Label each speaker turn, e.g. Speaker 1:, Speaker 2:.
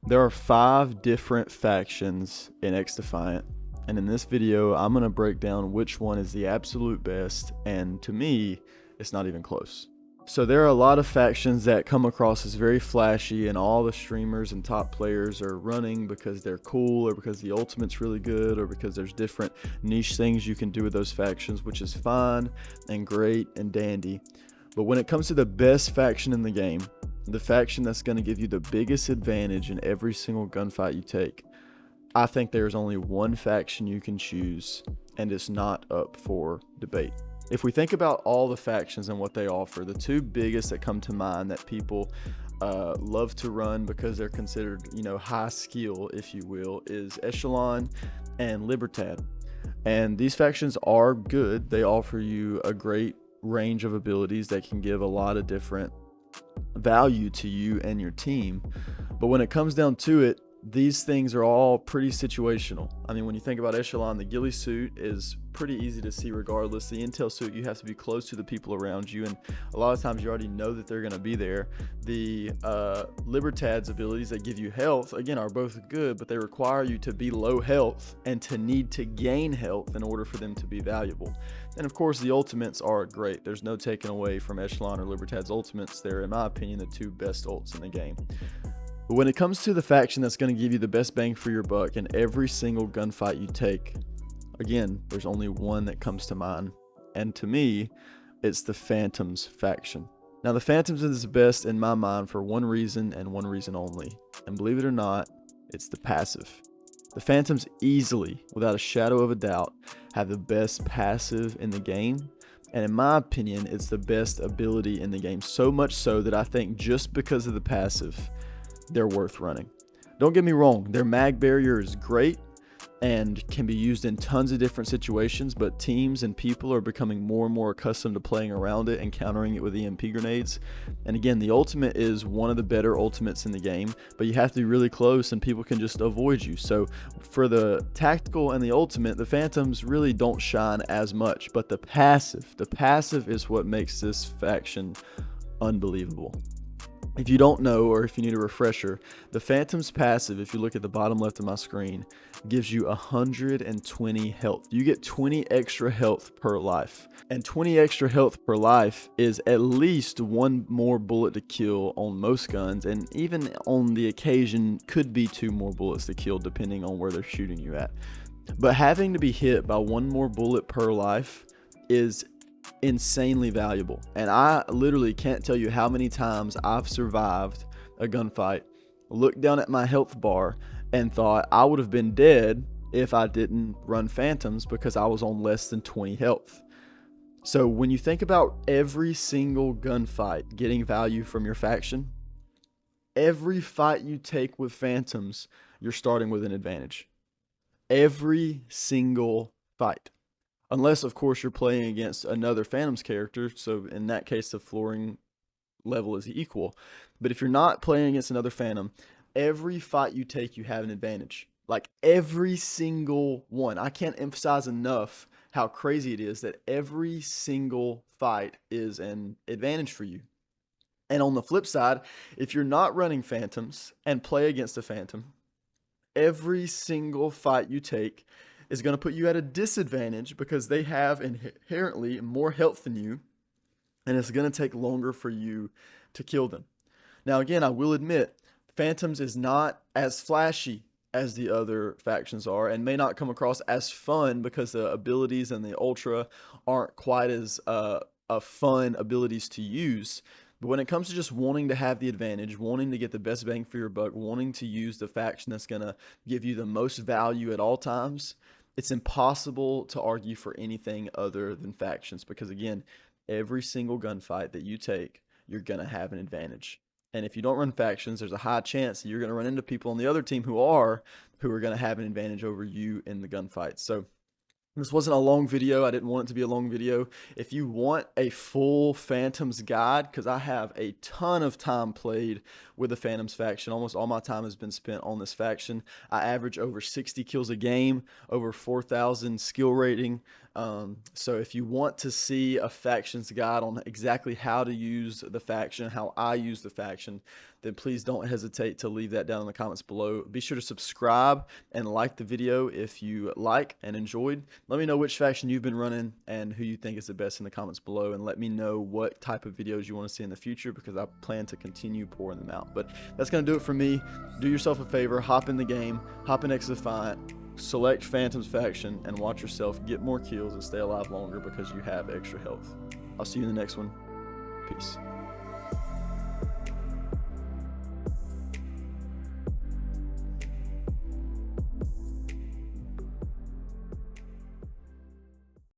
Speaker 1: There are 5 different factions in XDefiant, and in this video, I'm going to break down which one is the absolute best, and to me, it's not even close. So there are a lot of factions that come across as very flashy, and all the streamers and top players are running because they're cool, or because the ultimate's really good, or because there's different niche things you can do with those factions, which is fine and great and dandy. But when it comes to the best faction in the game, the faction that's going to give you the biggest advantage in every single gunfight you take, I think there's only one faction you can choose, and it's not up for debate. If we think about all the factions and what they offer, the 2 biggest that come to mind that people love to run because they're considered, high skill, if you will, is Echelon and Libertad. And these factions are good. They offer you a great range of abilities that can give a lot of different value to you and your team. But when it comes down to it, these things are all pretty situational. I mean, when you think about Echelon, the ghillie suit is pretty easy to see regardless. The intel suit, you have to be close to the people around you, and a lot of times you already know that they're going to be there. The Libertad's abilities that give you health, again, are both good, but they require you to be low health and to need to gain health in order for them to be valuable. And of course, the ultimates are great. There's no taking away from Echelon or Libertad's ultimates. They're, in my opinion, the 2 best ults in the game. But when it comes to the faction that's going to give you the best bang for your buck in every single gunfight you take, again, there's only one that comes to mind. And to me, it's the Phantoms faction. Now, the Phantoms is the best in my mind for one reason and one reason only. And believe it or not, it's the passive. The Phantoms easily, without a shadow of a doubt, have the best passive in the game. And in my opinion, it's the best ability in the game. So much so that I think just because of the passive, they're worth running. Don't get me wrong, their mag barrier is great and can be used in tons of different situations, but teams and people are becoming more and more accustomed to playing around it and countering it with EMP grenades. And again, the ultimate is one of the better ultimates in the game, but you have to be really close and people can just avoid you. So for the tactical and the ultimate, the Phantoms really don't shine as much, but the passive is what makes this faction unbelievable. If you don't know, or if you need a refresher, the Phantom's passive, if you look at the bottom left of my screen, gives you 120 health. You get 20 extra health per life. And 20 extra health per life is at least 1 more bullet to kill on most guns, and even on the occasion could be 2 more bullets to kill depending on where they're shooting you at. But having to be hit by 1 more bullet per life is insanely valuable, and I literally can't tell you how many times I've survived a gunfight, looked down at my health bar and thought I would have been dead if I didn't run Phantoms because I was on less than 20 health. So when you think about every single gunfight getting value from your faction, every fight you take with Phantoms, you're starting with an advantage. Every single fight. Unless, of course, you're playing against another Phantoms character, so in that case, the flooring level is equal. But if you're not playing against another Phantom, every fight you take, you have an advantage. Like, every single one. I can't emphasize enough how crazy it is that every single fight is an advantage for you. And on the flip side, if you're not running Phantoms and play against a Phantom, every single fight you take is going to put you at a disadvantage because they have inherently more health than you, and it's going to take longer for you to kill them. Now, again, I will admit, Phantoms is not as flashy as the other factions are, and may not come across as fun because the abilities and the Ultra aren't quite as fun abilities to use. But when it comes to just wanting to have the advantage, wanting to get the best bang for your buck, wanting to use the faction that's going to give you the most value at all times, it's impossible to argue for anything other than factions because, again, every single gunfight that you take, you're going to have an advantage. And if you don't run factions, there's a high chance that you're going to run into people on the other team who are going to have an advantage over you in the gunfight. So this wasn't a long video. I didn't want it to be a long video. If you want a full Phantoms guide, because I have a ton of time played with the Phantoms faction. Almost all my time has been spent on this faction. I average over 60 kills a game, over 4,000 skill rating. So if you want to see a factions guide on exactly how to use the faction, how I use the faction, then please don't hesitate to leave that down in the comments below. Be sure to subscribe and like the video if you like and enjoyed. Let me know which faction you've been running and who you think is the best in the comments below, and let me know what type of videos you want to see in the future, because I plan to continue pouring them out. But that's going to do it for me. Do yourself a favor, hop in the game, hop in XDefiant, select Phantom's faction, and watch yourself get more kills and stay alive longer because you have extra health. I'll see you in the next one. Peace.